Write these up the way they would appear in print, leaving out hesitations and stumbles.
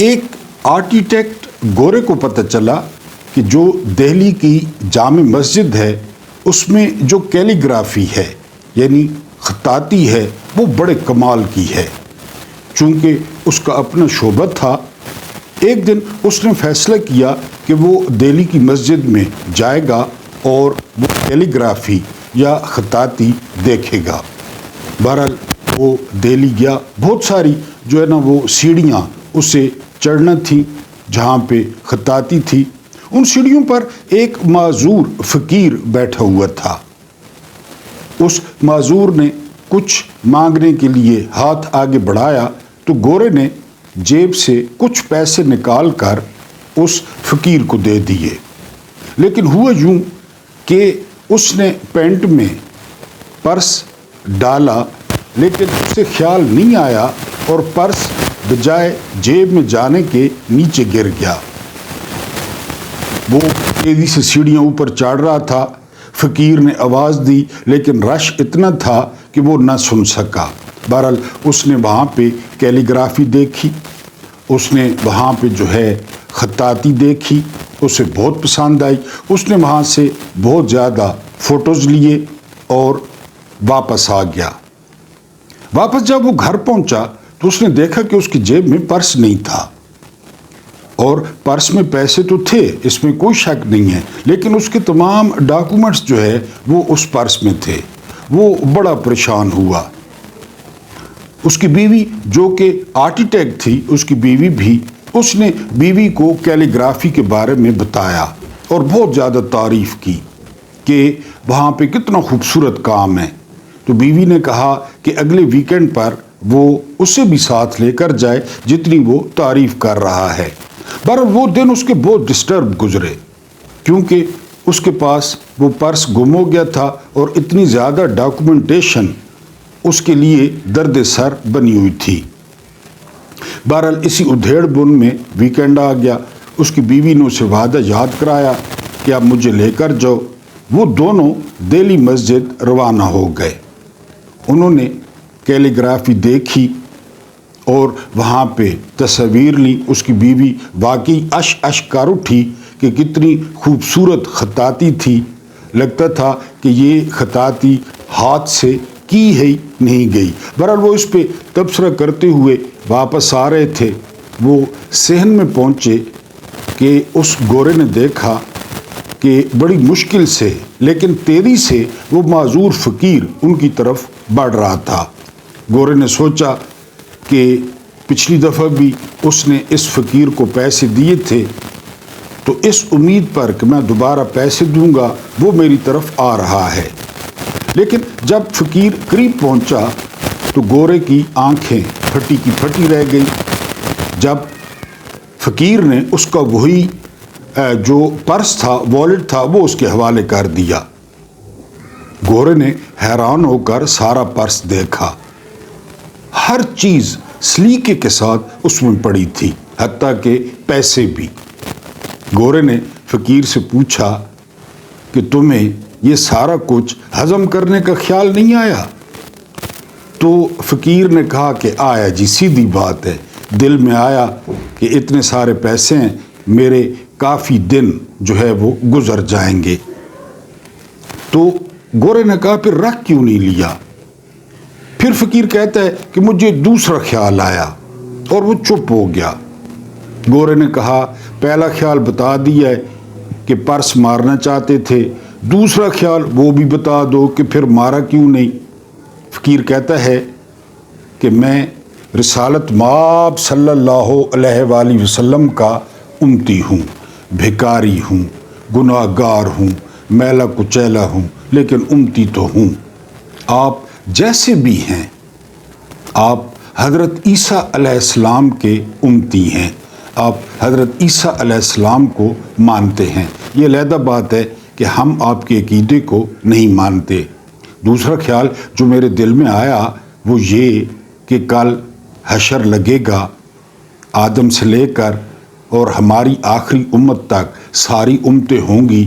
ایک آرکیٹیکٹ گورے کو پتہ چلا کہ جو دہلی کی جامع مسجد ہے اس میں جو کیلیگرافی ہے یعنی خطاطی ہے وہ بڑے کمال کی ہے۔ چونکہ اس کا اپنا شعبہ تھا، ایک دن اس نے فیصلہ کیا کہ وہ دہلی کی مسجد میں جائے گا اور وہ کیلیگرافی یا خطاطی دیکھے گا۔ بہرحال وہ دہلی گیا، بہت ساری جو ہے نا وہ سیڑھیاں اسے چڑھنا تھی جہاں پہ خطاطی تھی۔ ان سیڑھیوں پر ایک معذور فقیر بیٹھا ہوا تھا۔ اس معذور نے کچھ مانگنے کے لیے ہاتھ آگے بڑھایا تو گورے نے جیب سے کچھ پیسے نکال کر اس فقیر کو دے دیے، لیکن ہوا یوں کہ اس نے پینٹ میں پرس ڈالا لیکن اسے خیال نہیں آیا اور پرس بجائے جیب میں جانے کے نیچے گر گیا۔ وہ تیزی سے سیڑھیاں اوپر چڑھ رہا تھا، فقیر نے آواز دی لیکن رش اتنا تھا کہ وہ نہ سن سکا۔ بہرحال اس نے وہاں پہ کیلیگرافی دیکھی، اس نے وہاں پہ جو ہے خطاطی دیکھی، اسے بہت پسند آئی۔ اس نے وہاں سے بہت زیادہ فوٹوز لیے اور واپس آ گیا۔ واپس جب وہ گھر پہنچا تو اس نے دیکھا کہ اس کی جیب میں پرس نہیں تھا، اور پرس میں پیسے تو تھے، اس میں کوئی شک نہیں ہے، لیکن اس کے تمام ڈاکومنٹس جو ہے وہ اس پرس میں تھے۔ وہ بڑا پریشان ہوا۔ اس کی بیوی جو کہ آرکیٹیکٹ تھی، اس کی بیوی بھی، اس نے بیوی کو کیلیگرافی کے بارے میں بتایا اور بہت زیادہ تعریف کی کہ وہاں پہ کتنا خوبصورت کام ہے۔ تو بیوی نے کہا کہ اگلے ویکنڈ پر وہ اسے بھی ساتھ لے کر جائے جتنی وہ تعریف کر رہا ہے۔ بہرحال وہ دن اس کے بہت ڈسٹرب گزرے کیونکہ اس کے پاس وہ پرس گم ہو گیا تھا اور اتنی زیادہ ڈاکومنٹیشن اس کے لیے درد سر بنی ہوئی تھی۔ بہرحال اسی ادھیڑ بن میں ویکنڈ آ گیا۔ اس کی بیوی نے اسے وعدہ یاد کرایا کہ آپ مجھے لے کر جاؤ۔ وہ دونوں دہلی مسجد روانہ ہو گئے۔ انہوں نے کیلیگرافی دیکھی اور وہاں پہ تصاویر لی۔ اس کی بیوی واقعی اش کر اٹھی کہ کتنی خوبصورت خطاطی تھی، لگتا تھا کہ یہ خطاطی ہاتھ سے کی ہی نہیں گئی۔ بہرحال وہ اس پہ تبصرہ کرتے ہوئے واپس آ رہے تھے۔ وہ صحن میں پہنچے کہ اس گورے نے دیکھا کہ بڑی مشکل سے لیکن تیزی سے وہ معذور فقیر ان کی طرف بڑھ رہا تھا۔ گورے نے سوچا کہ پچھلی دفعہ بھی اس نے اس فقیر کو پیسے دیے تھے، تو اس امید پر کہ میں دوبارہ پیسے دوں گا وہ میری طرف آ رہا ہے۔ لیکن جب فقیر قریب پہنچا تو گورے کی آنکھیں پھٹی کی پھٹی رہ گئی جب فقیر نے اس کا وہی جو پرس تھا، والیٹ تھا، وہ اس کے حوالے کر دیا۔ گورے نے حیران ہو کر سارا پرس دیکھا، ہر چیز سلیقے کے ساتھ اس میں پڑی تھی، حتیٰ کہ پیسے بھی۔ گورے نے فقیر سے پوچھا کہ تمہیں یہ سارا کچھ ہضم کرنے کا خیال نہیں آیا؟ تو فقیر نے کہا کہ آیا جی، سیدھی بات ہے، دل میں آیا کہ اتنے سارے پیسے ہیں، میرے کافی دن جو ہے وہ گزر جائیں گے۔ تو گورے نے کہا پھر رکھ کیوں نہیں لیا؟ پھر فقیر کہتا ہے کہ مجھے دوسرا خیال آیا، اور وہ چپ ہو گیا۔ گورے نے کہا پہلا خیال بتا دیا ہے کہ پرس مارنا چاہتے تھے، دوسرا خیال وہ بھی بتا دو کہ پھر مارا کیوں نہیں؟ فقیر کہتا ہے کہ میں رسالت مآب صلی اللہ علیہ وآلہ وسلم کا امتی ہوں، بھکاری ہوں، گناہ گار ہوں، میلا کچیلا ہوں، لیکن امتی تو ہوں۔ آپ جیسے بھی ہیں، آپ حضرت عیسیٰ علیہ السلام کے امتی ہیں، آپ حضرت عیسیٰ علیہ السلام کو مانتے ہیں۔ یہ علیحدہ بات ہے کہ ہم آپ کے عقیدے کو نہیں مانتے۔ دوسرا خیال جو میرے دل میں آیا وہ یہ کہ کل حشر لگے گا، آدم سے لے کر اور ہماری آخری امت تک ساری امتیں ہوں گی،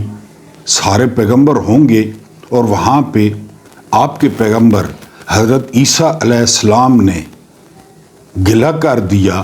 سارے پیغمبر ہوں گے، اور وہاں پہ آپ کے پیغمبر حضرت عیسیٰ علیہ السلام نے گلہ کر دیا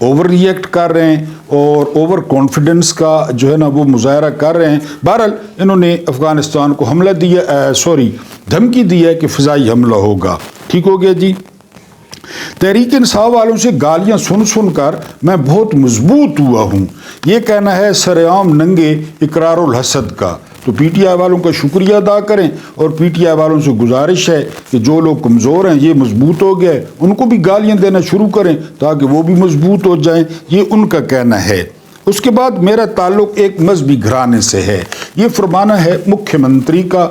اوور ریئیکٹ کر رہے ہیں اور اوور کانفیڈنس کا جو ہے نا وہ مظاہرہ کر رہے ہیں. بہرحال انہوں نے افغانستان کو حملہ دیا، دھمکی دی ہے کہ فضائی حملہ ہوگا. ٹھیک ہو گیا جی. تحریک انصاف والوں سے گالیاں سن سن کر میں بہت مضبوط ہوا ہوں، یہ کہنا ہے سرعام ننگے اقرار الحسد کا. تو پی ٹی آئی والوں کا شکریہ ادا کریں اور پی ٹی آئی والوں سے گزارش ہے کہ جو لوگ کمزور ہیں، یہ مضبوط ہو گئے، ان کو بھی گالیاں دینا شروع کریں تاکہ وہ بھی مضبوط ہو جائیں. یہ ان کا کہنا ہے. اس کے بعد میرا تعلق ایک مذہبی گھرانے سے ہے، یہ فرمانا ہے مکھیہ منتری کا،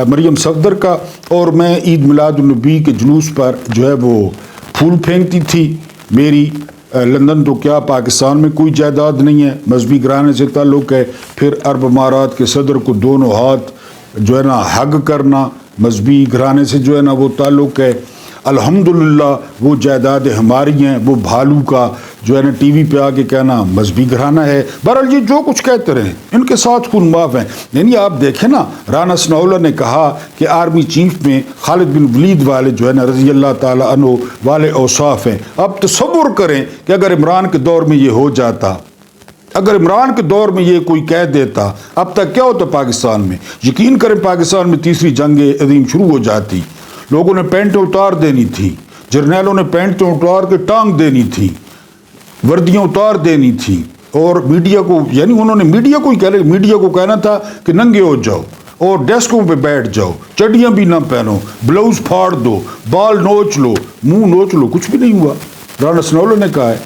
مریم صفدر کا. اور میں عید میلاد النبی کے جلوس پر جو ہے وہ پھول پھینکتی تھی. میری لندن تو کیا پاکستان میں کوئی جائیداد نہیں ہے، مذہبی گھرانے سے تعلق ہے. پھر عرب امارات کے صدر کو دونوں ہاتھ جو ہے نا ہگ کرنا، مذہبی گھرانے سے جو ہے نا وہ تعلق ہے. الحمدللہ وہ جائیداد ہماری ہیں. وہ بھالو کا جو ہے نا ٹی وی پہ آ کے کہنا مذہبی گھرانہ ہے. بہرحال یہ جو کچھ کہتے رہے ان کے ساتھ خون معاف ہیں. یعنی آپ دیکھیں نا، رانا ثناءاللہ نے کہا کہ آرمی چیف میں خالد بن ولید والے جو ہے نا رضی اللہ تعالیٰ عنہ والے اوصاف ہیں. اب تصور کریں کہ اگر عمران کے دور میں یہ ہو جاتا، اگر عمران کے دور میں یہ کوئی کہہ دیتا، اب تک کیا ہوتا پاکستان میں؟ یقین کریں پاکستان میں تیسری جنگ عظیم شروع ہو جاتی. لوگوں نے پینٹیں اتار دینی تھی، جرنیلوں نے پینٹیں اتار کے ٹانگ دینی تھی، وردیاں اتار دینی تھی. اور میڈیا کو، یعنی انہوں نے میڈیا کو ہی میڈیا کو کہنا تھا کہ ننگے ہو جاؤ اور ڈیسکوں پہ بیٹھ جاؤ، چڈیاں بھی نہ پہنو، بلاؤز پھاڑ دو، بال نوچ لو، منہ نوچ لو. کچھ بھی نہیں ہوا. رانا ثناءاللہ نے کہا ہے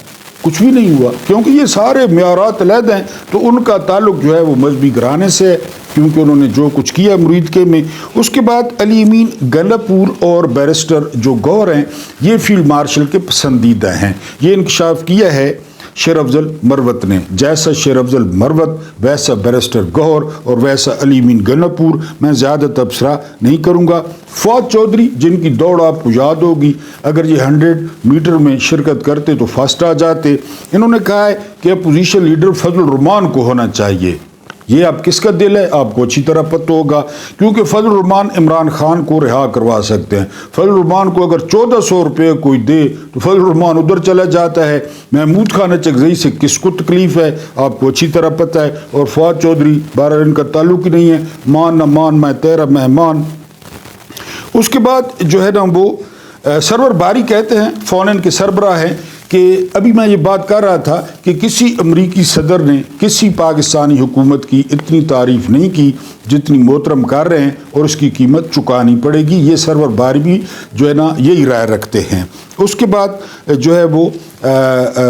کچھ بھی نہیں ہوا، کیونکہ یہ سارے معیارات علیحدہ ہیں. تو ان کا تعلق جو ہے وہ مذہبی گھرانے سے ہے، کیونکہ انہوں نے جو کچھ کیا مرید میں. اس کے بعد علی امین گناپور اور بیرسٹر جو گوہر ہیں، یہ فیلڈ مارشل کے پسندیدہ ہیں. یہ انکشاف کیا ہے شیر افضل مروت نے. جیسا شیر افضل مروت ویسا بیرسٹر گوہر اور ویسا علی امین گناپور. میں زیادہ تبصرہ نہیں کروں گا. فواد چودھری جن کی دوڑ آپ کو یاد ہوگی، اگر یہ 100 میٹر میں شرکت کرتے تو فرسٹ آ جاتے. انہوں نے کہا ہے کہ اپوزیشن لیڈر فضل الرحمان کو ہونا چاہیے. یہ اب کس کا دل ہے آپ کو اچھی طرح پتہ ہوگا، کیونکہ فضل الرحمان عمران خان کو رہا کروا سکتے ہیں. فضل الرحمان کو اگر 1400 روپے کوئی دے تو فضل الرحمان ادھر چلا جاتا ہے. محمود خان چغزئی سے کس کو تکلیف ہے آپ کو اچھی طرح پتہ ہے. اور فواد چودھری بہرحال ان کا تعلق ہی نہیں ہے. مان نہ مان میں تیرا مہمان. اس کے بعد جو ہے نا وہ سرور باری کہتے ہیں، فونن کے سربراہ ہیں، کہ ابھی میں یہ بات کر رہا تھا کہ کسی امریکی صدر نے کسی پاکستانی حکومت کی اتنی تعریف نہیں کی جتنی محترم کر رہے ہیں، اور اس کی قیمت چکانی پڑے گی. یہ سرور باری بھی جو ہے نا یہی رائے رکھتے ہیں. اس کے بعد جو ہے وہ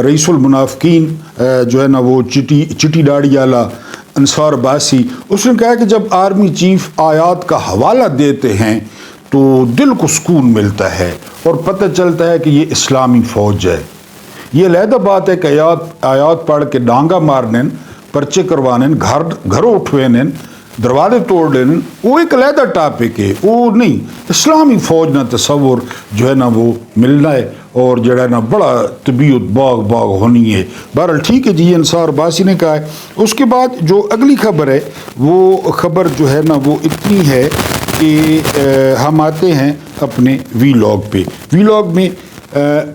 رئیس المنافقین جو ہے نا وہ چٹی ڈاڑی والا انصار عباسی، اس نے کہا کہ جب آرمی چیف آیات کا حوالہ دیتے ہیں تو دل کو سکون ملتا ہے اور پتہ چلتا ہے کہ یہ اسلامی فوج ہے. یہ علیحدہ بات ہے کہ آیات پڑھ کے ڈانگا مارنے، پرچے کروانے، گھروں اٹھوینے، دروازے توڑ لینے، وہ ایک علیحدہ ٹاپک ہے. وہ نہیں، اسلامی فوج نہ تصور جو ہے نا وہ ملنا ہے اور جو ہے نا بڑا طبیعت باغ ہونی ہے. بہرحال ٹھیک ہے جی، انصار عباسی نے کہا ہے. اس کے بعد جو اگلی خبر ہے وہ خبر جو ہے نا وہ اتنی ہے کہ ہم آتے ہیں اپنے وی لاگ پہ. وی لاگ میں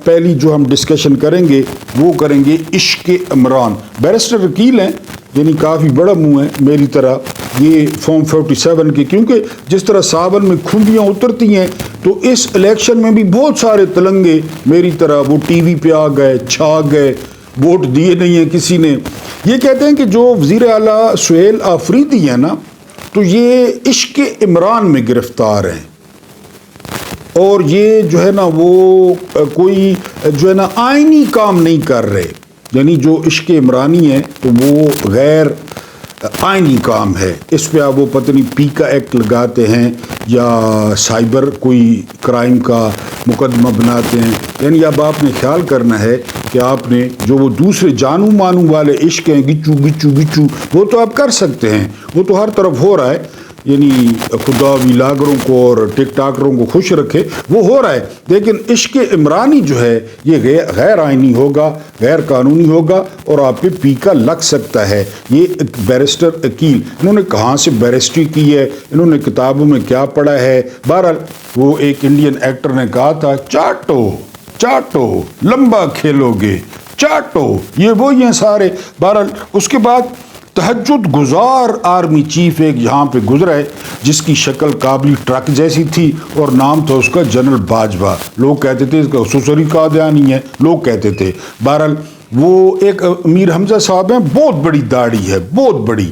پہلی جو ہم ڈسکشن کریں گے وہ کریں گے عشق عمران. بیرسٹر وکیل ہیں، یعنی کافی بڑا منہ ہے میری طرح. یہ فارم 47 کے، کیونکہ جس طرح ساون میں کھمبیاں اترتی ہیں تو اس الیکشن میں بھی بہت سارے تلنگے میری طرح وہ ٹی وی پہ آ گئے، چھا گئے، ووٹ دیے نہیں ہیں کسی نے. یہ کہتے ہیں کہ جو وزیر اعلیٰ سہیل آفریدی ہیں نا، تو یہ عشق عمران میں گرفتار ہیں، اور یہ جو ہے نا وہ کوئی جو ہے نا آئینی کام نہیں کر رہے. یعنی جو عشق عمرانی ہے تو وہ غیر آئینی کام ہے. اس پہ آپ وہ پتہ نہیں پی کا ایکٹ لگاتے ہیں یا سائبر کوئی کرائم کا مقدمہ بناتے ہیں. یعنی اب آپ نے خیال کرنا ہے کہ آپ نے جو وہ دوسرے جانو مانو والے عشق ہیں، گچو وہ تو آپ کر سکتے ہیں، وہ تو ہر طرف ہو رہا ہے. یعنی خدا ویلاگروں کو اور ٹک ٹاکروں کو خوش رکھے، وہ ہو رہا ہے. لیکن عشق عمرانی جو ہے یہ غیر آئینی ہوگا، غیر قانونی ہوگا، اور آپ پہ پی کا لگ سکتا ہے. یہ ایک بیرسٹر وکیل، انہوں نے کہاں سے بیرسٹری کی ہے، انہوں نے کتابوں میں کیا پڑھا ہے. بہرحال وہ ایک انڈین ایکٹر نے کہا تھا، چاٹو لمبا کھیلو گے چاٹو، یہ وہی ہیں سارے. بہرحال اس کے بعد تہجد گزار آرمی چیف ایک یہاں پہ گزرا ہے جس کی شکل کابلی ٹرک جیسی تھی اور نام تھا اس کا جنرل باجوہ. لوگ کہتے تھے اس کا سسری قادیانی ہے، لوگ کہتے تھے. بہرحال وہ ایک امیر حمزہ صاحب ہیں، بہت بڑی داڑھی ہے، بہت بڑی.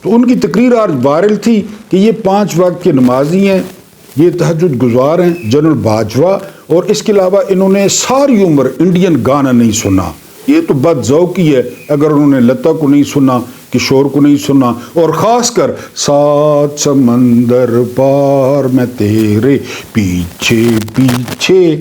تو ان کی تقریر آج وائرل تھی کہ یہ 5 وقت کے نمازی ہیں، یہ تہجد گزار ہیں جنرل باجوہ، اور اس کے علاوہ انہوں نے ساری عمر انڈین گانا نہیں سنا. یہ تو بد ذوقی ہے اگر انہوں نے لتا کو نہیں سنا، کشور کو نہیں سنا، اور خاص کر 7 سمندر پار میں تیرے پیچھے پیچھے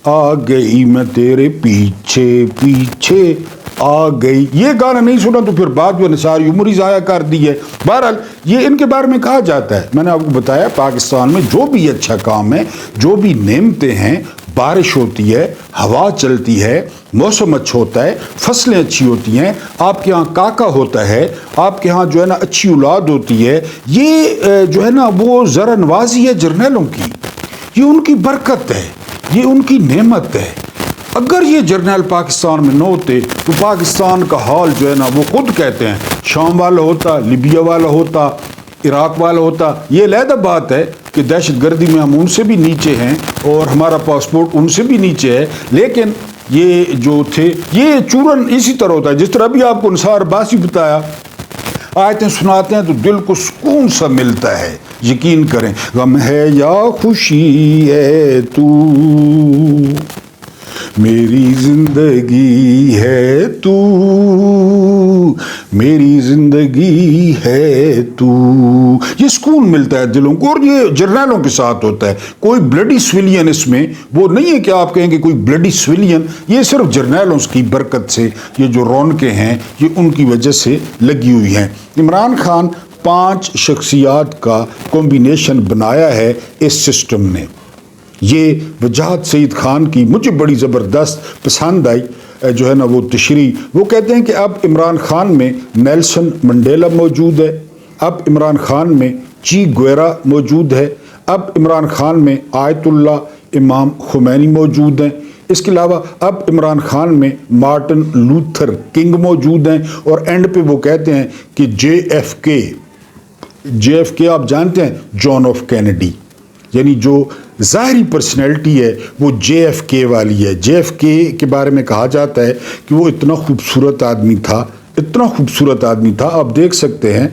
آ گئی، میں تیرے پیچھے پیچھے آ گئی، یہ گانا نہیں سنا تو پھر بعد میں ساری عمر ہی ضائع کر دی ہے. بہرحال یہ ان کے بارے میں کہا جاتا ہے. میں نے آپ کو بتایا پاکستان میں جو بھی اچھا کام ہے، جو بھی نعمتیں ہیں، بارش ہوتی ہے، ہوا چلتی ہے، موسم اچھا ہوتا ہے، فصلیں اچھی ہوتی ہیں، آپ کے ہاں کاکا ہوتا ہے، آپ کے ہاں جو ہے نا اچھی اولاد ہوتی ہے، یہ جو ہے نا وہ زر نوازی ہے جرنیلوں کی، یہ ان کی برکت ہے، یہ ان کی نعمت ہے. اگر یہ جرنیل پاکستان میں نہ ہوتے تو پاکستان کا حال جو ہے نا وہ خود کہتے ہیں شام والا ہوتا، لیبیا والا ہوتا، عراق والا ہوتا. یہ علیحدہ بات ہے کہ دہشت گردی میں ہم ان سے بھی نیچے ہیں اور ہمارا پاسپورٹ ان سے بھی نیچے ہے، لیکن یہ جو تھے یہ چورن اسی طرح ہوتا ہے. جس طرح بھی آپ کو نثار عباسی بتایا، آیتیں سناتے ہیں تو دل کو سکون سا ملتا ہے. یقین کریں، غم ہے یا خوشی ہے تو میری زندگی ہے تو، میری زندگی ہے تو، یہ سکون ملتا ہے دلوں کو. اور یہ جرنیلوں کے ساتھ ہوتا ہے. کوئی بلڈی سویلین اس میں وہ نہیں ہے کہ آپ کہیں کہ کوئی بلڈی سویلین، یہ صرف جرنیلوں کی برکت سے یہ جو رونقیں ہیں یہ ان کی وجہ سے لگی ہوئی ہیں. عمران خان 5 شخصیات کا کمبینیشن بنایا ہے اس سسٹم نے. یہ وجاہت سعید خان کی مجھے بڑی زبردست پسند آئی جو ہے نا وہ تشریح. وہ کہتے ہیں کہ اب عمران خان میں نیلسن منڈیلا موجود ہے، اب عمران خان میں چی گویرا موجود ہے، اب عمران خان میں آیت اللہ امام خمینی موجود ہیں، اس کے علاوہ اب عمران خان میں مارٹن لوتھر کنگ موجود ہیں، اور اینڈ پہ وہ کہتے ہیں کہ جے ایف کے آپ جانتے ہیں جان آف کینیڈی، یعنی جو ظاہری پرسنالٹی ہے وہ جے ایف کے والی ہے. جے ایف کے بارے میں کہا جاتا ہے کہ وہ اتنا خوبصورت آدمی تھا، اتنا خوبصورت آدمی تھا. آپ دیکھ سکتے ہیں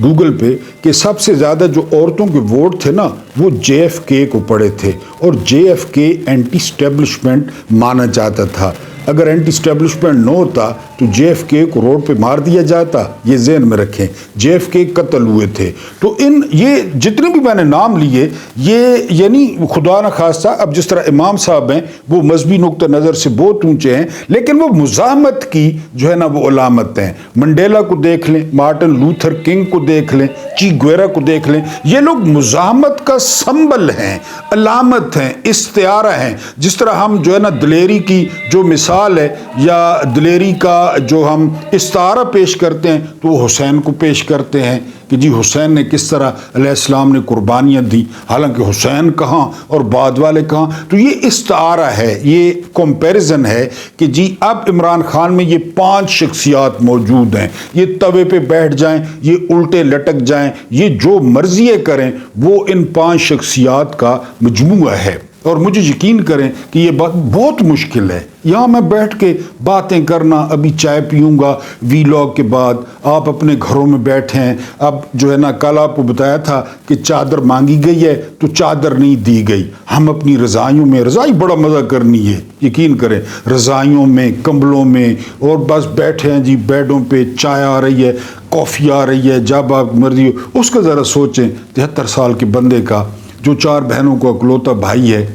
گوگل پہ کہ سب سے زیادہ جو عورتوں کے ووٹ تھے نا وہ جے ایف کے کو پڑے تھے، اور جے ایف کے اینٹی اسٹیبلشمنٹ مانا جاتا تھا. اگر اینٹی اسٹیبلشمنٹ نہ ہوتا تو جے ایف کے کو روڈ پہ مار دیا جاتا. یہ ذہن میں رکھیں، جے ایف کے قتل ہوئے تھے. تو یہ جتنے بھی میں نے نام لیے یہ یعنی خدا نہ خواستہ اب جس طرح امام صاحب ہیں وہ مذہبی نقطہ نظر سے بہت اونچے ہیں، لیکن وہ مزاحمت کی جو ہے نا وہ علامت ہیں. منڈیلا کو دیکھ لیں، مارٹن لوتھر کنگ کو دیکھ لیں، چی گویرا کو دیکھ لیں، یہ لوگ مزاحمت کا سمبل ہیں، علامت ہیں، استعارہ ہیں. جس طرح ہم جو ہے نا دلیری کی جو مثال ہے یا دلیری کا جو ہم استعارہ پیش کرتے ہیں تو وہ حسین کو پیش کرتے ہیں کہ جی حسین نے کس طرح علیہ السلام نے قربانیاں دی، حالانکہ حسین کہاں اور بعد والے کہاں. تو یہ استعارہ ہے، یہ کمپیریزن ہے کہ جی اب عمران خان میں یہ 5 شخصیات موجود ہیں، یہ توے پہ بیٹھ جائیں، یہ الٹے لٹک جائیں، یہ جو مرضی کریں، وہ ان 5 شخصیات کا مجموعہ ہے. اور مجھے یقین کریں کہ یہ بات بہت مشکل ہے. یہاں میں بیٹھ کے باتیں کرنا، ابھی چائے پیوں گا وی لاگ کے بعد، آپ اپنے گھروں میں بیٹھے ہیں. اب جو ہے نا کل آپ کو بتایا تھا کہ چادر مانگی گئی ہے تو چادر نہیں دی گئی. ہم اپنی رضائیوں میں، رضائی بڑا مزہ کرنی ہے، یقین کریں، رضائیوں میں، کمبلوں میں، اور بس بیٹھے ہیں جی بیڈوں پہ، چائے آ رہی ہے، کافی آ رہی ہے، جب آپ مرضی ہو. اس کا ذرا سوچیں 73 سال کے بندے کا جو 4 بہنوں کا اکلوتا بھائی ہے،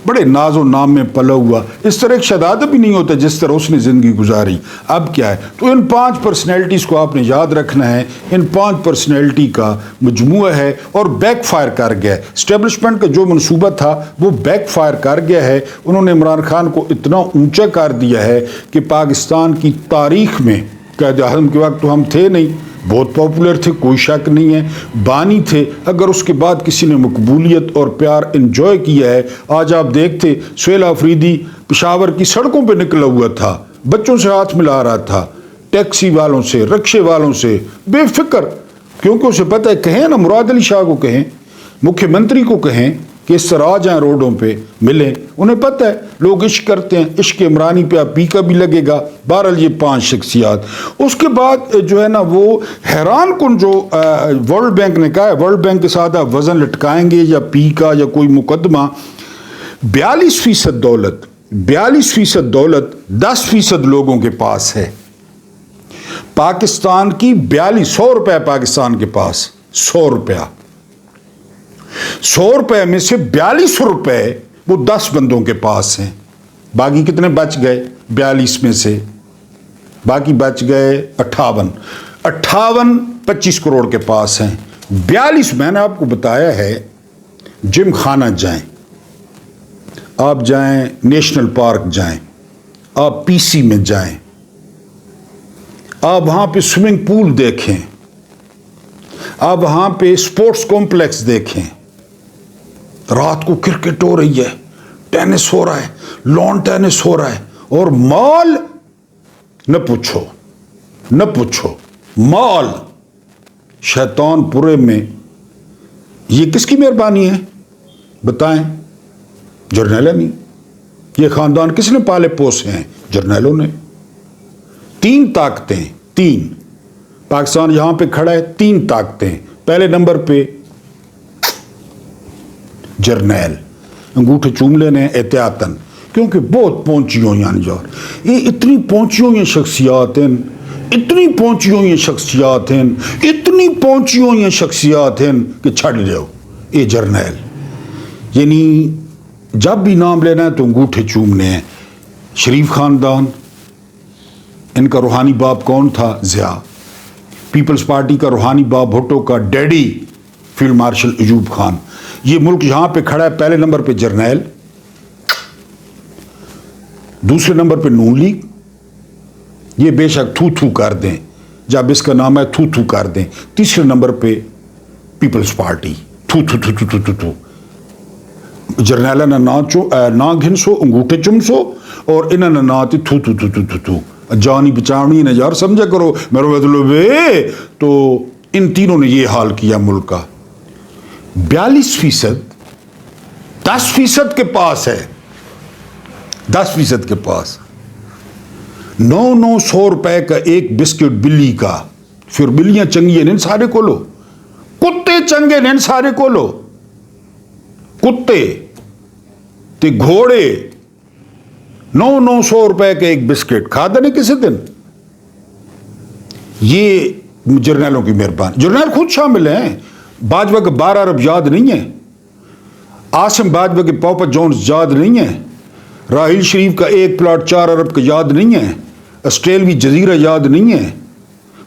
بڑے ناز و نام میں پلا ہوا، اس طرح ایک شہادت بھی نہیں ہوتا جس طرح اس نے زندگی گزاری. اب کیا ہے؟ تو ان 5 پرسنالٹیز کو آپ نے یاد رکھنا ہے. ان 5 پرسنالٹی کا مجموعہ ہے اور بیک فائر کر گیا ہے. اسٹیبلشمنٹ کا جو منصوبہ تھا وہ بیک فائر کر گیا ہے. انہوں نے عمران خان کو اتنا اونچا کر دیا ہے کہ پاکستان کی تاریخ میں، قائد اعظم کے وقت تو ہم تھے نہیں، بہت پاپولر تھے، کوئی شک نہیں ہے، بانی تھے، اگر اس کے بعد کسی نے مقبولیت اور پیار انجوائے کیا ہے. آج آپ دیکھتے سہیل آفریدی پشاور کی سڑکوں پہ نکلا ہوا تھا، بچوں سے ہاتھ ملا رہا تھا، ٹیکسی والوں سے، رکشے والوں سے، بے فکر، کیونکہ اسے پتہ ہے، کہیں نا مراد علی شاہ کو کہیں، مکھیہ منتری کو کہیں کہ اس طرح آ جائیں روڈوں پہ ملیں، انہیں پتہ ہے لوگ عشق کرتے ہیں، عشق عمرانی پہ اب پی کا بھی لگے گا۔ بہرحال یہ 5 شخصیات۔ اس کے بعد جو ہے نا وہ حیران کن جو ورلڈ بینک نے کہا ہے، ورلڈ بینک کے ساتھ آپ وزن لٹکائیں گے یا پی کا یا کوئی مقدمہ، 42% دولت، 42% دولت 10% لوگوں کے پاس ہے۔ پاکستان کی 100 روپے پاکستان کے پاس، 100 روپیہ، 100 روپے میں سے 42 روپے وہ 10 بندوں کے پاس ہیں۔ باقی کتنے بچ گئے 42 میں سے؟ باقی بچ گئے 58، 25 کروڑ کے پاس ہیں۔ 42 میں نے آپ کو بتایا ہے، جم خانہ جائیں، آپ جائیں نیشنل پارک جائیں، آپ پی سی میں جائیں، آپ وہاں پہ سوئمنگ پول دیکھیں، آپ وہاں پہ سپورٹس کمپلیکس دیکھیں، رات کو کرکٹ ہو رہی ہے، ٹینس ہو رہا ہے، لان ٹینس ہو رہا ہے، اور مال نہ پوچھو، نہ پوچھو، مال شیطان پورے میں۔ یہ کس کی مہربانی ہے بتائیں؟ جرنیلوں نے۔ یہ خاندان کس نے پالے پوسے ہیں؟ جرنیلوں نے۔ 3 طاقتیں، 3 پاکستان یہاں پہ کھڑا ہے، 3 طاقتیں، پہلے نمبر پہ جرنیل، انگوٹھے چوم لینے احتیاطاً، کیونکہ بہت پہنچی ہوئی ہیں جار، یہ اتنی پہنچی ہوئی شخصیات ہیں، اتنی پہنچی ہوئی شخصیات ہیں، اتنی پہنچی ہوئی شخصیات ہیں کہ چھڑ جاؤ یہ جرنیل۔ یعنی جب بھی نام لینا ہے تو انگوٹھے چومنے ہیں۔ شریف خاندان، ان کا روحانی باپ کون تھا؟ ضیاء۔ پیپلز پارٹی کا روحانی باپ بھٹو کا daddy field marshal Ayub Khan. یہ ملک یہاں پہ کھڑا ہے، پہلے نمبر پہ جرنیل، دوسرے نمبر پہ نون لیگ، یہ بے شک تھو تھو کر دیں، جب اس کا نام ہے تھو تھو کر دیں، تیسرے نمبر پہ پیپلز پارٹی، تھو تھو تھو تھو تھو تھو۔ جرنیل نہ گھنسو، انگوٹھے چمسو، اور انہوں نے نہ تھو تھو تھو تھو تھو، جانی بچاونی نے یار سمجھا کرو میرے مطلب ہے۔ تو ان تینوں نے یہ حال کیا ملک کا۔ 42%، 10% کے پاس ہے، 10% کے پاس 900 روپے کا ایک بسکٹ بلی کا۔ پھر بلیاں چنگی ہیں سارے کو لو، کتے چنگے ہیں سارے کو لو، کتے تے گھوڑے 900 روپے کا ایک بسکٹ کھا دے کسی دن۔ یہ جرنیلوں کی مہربانی۔ جرنیل خود شامل ہیں۔ باجوہ کے 12 ارب یاد نہیں ہے، عاصم باجوہ کے پاپا جونز یاد نہیں ہے، راحیل شریف کا 1 پلاٹ 4 ارب کا یاد نہیں ہے، آسٹریلوی جزیرہ یاد نہیں ہے۔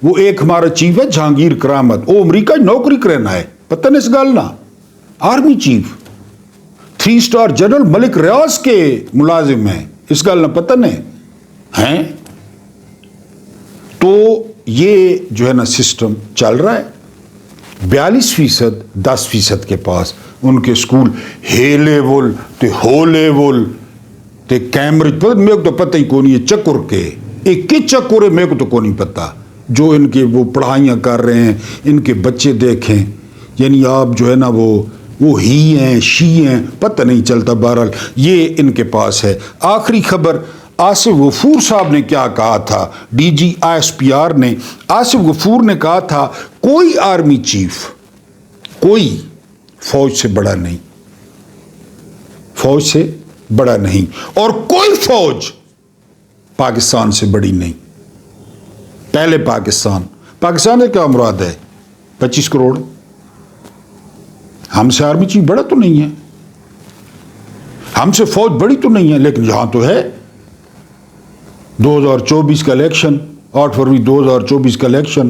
وہ ایک ہمارا چیف ہے جہانگیر کرامت، وہ امریکہ نوکری کرنا ہے، پتہ نہیں اس گل نا، آرمی چیف 3 اسٹار جنرل ملک ریاض کے ملازم ہیں، اس گل نہ پتہ نہیں ہیں۔ تو یہ جو ہے نا سسٹم چل رہا ہے۔ 42%، 10% کے پاس ان کے سکول ہے لیول تے ہو لیول تے کیمبرج، میرے کو تو پتہ ہی کون یہ چکر کے ایک چکر ہے، میرے کو تو کو نہیں پتہ جو ان کے وہ پڑھائیاں کر رہے ہیں، ان کے بچے دیکھیں، یعنی آپ جو ہے نا وہ ہی ہیں شی ہیں، پتہ نہیں چلتا۔ بہرحال یہ ان کے پاس ہے۔ آخری خبر، آصف غفور صاحب نے کیا کہا تھا، ڈی جی ISPR نے، آصف غفور نے کہا تھا کوئی آرمی چیف، کوئی فوج سے بڑا نہیں، فوج سے بڑا نہیں، اور کوئی فوج پاکستان سے بڑی نہیں۔ پہلے پاکستان سے کیا مراد ہے؟ 25 کروڑ۔ ہم سے آرمی چیف بڑا تو نہیں ہے، ہم سے فوج بڑی تو نہیں ہے، لیکن یہاں تو ہے۔ 2024 کا الیکشن، 8 فروری 2024 کا الیکشن،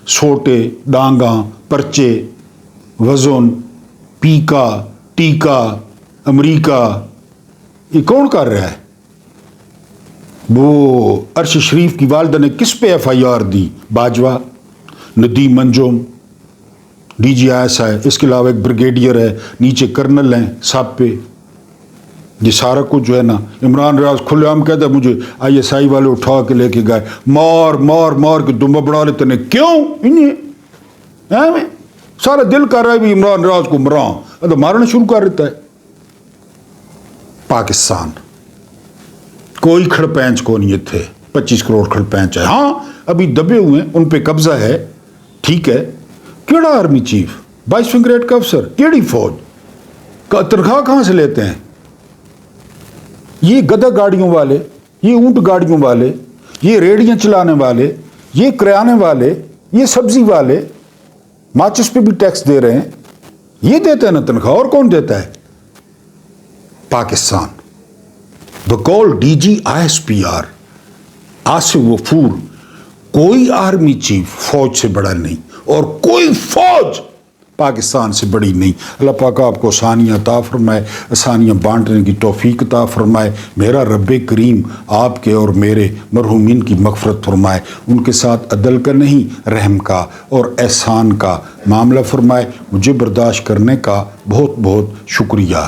سوٹے، ڈانگاں، پرچے، وزن، پیکا، ٹیکا، امریکہ، یہ کون کر رہا ہے؟ وہ عرش شریف کی والدہ نے کس پہ FIR دی؟ باجوہ، ندیم منجم، DG ISI، اس کے علاوہ ایک بریگیڈیئر ہے، نیچے کرنل ہیں، سب پہ یہ سارا کچھ جو ہے نا عمران ریاض کھلے عام کہتا ہے مجھے ISI والے اٹھا کے لے کے گئے مار مار مار کے دمبا بنا لیتے ہیں. کیوں انہیں سارا دل کر رہا ہے بھی عمران ریاض کو مراں تو مارنا شروع کر دیتا ہے. پاکستان کوئی کھڑ پینچ کو نہیں تھے 25 کروڑ کھڑ پینچ ہے. ہاں ابھی دبے ہوئے ہیں ان پہ قبضہ ہے ٹھیک ہے. کیڑا آرمی چیف 22ویں گریڈ کا افسر کیڑی فوج کا تنخواہ کہاں سے لیتے ہیں؟ یہ گدھا گاڑیوں والے، یہ اونٹ گاڑیوں والے، یہ ریڑیاں چلانے والے، یہ کریانے والے، یہ سبزی والے ماچس پہ بھی ٹیکس دے رہے ہیں. یہ دیتے ہیں نا تنخواہ، اور کون دیتا ہے؟ پاکستان بقول DG ISPR آصف غفور کوئی آرمی چیف فوج سے بڑا نہیں اور کوئی فوج پاکستان سے بڑی نہیں. اللہ پاک آپ کو آسانیاں عطا فرمائے، آسانیاں بانٹنے کی توفیق عطا فرمائے. میرا رب کریم آپ کے اور میرے مرحومین کی مغفرت فرمائے. ان کے ساتھ عدل کا نہیں رحم کا اور احسان کا معاملہ فرمائے. مجھے برداشت کرنے کا بہت بہت شکریہ.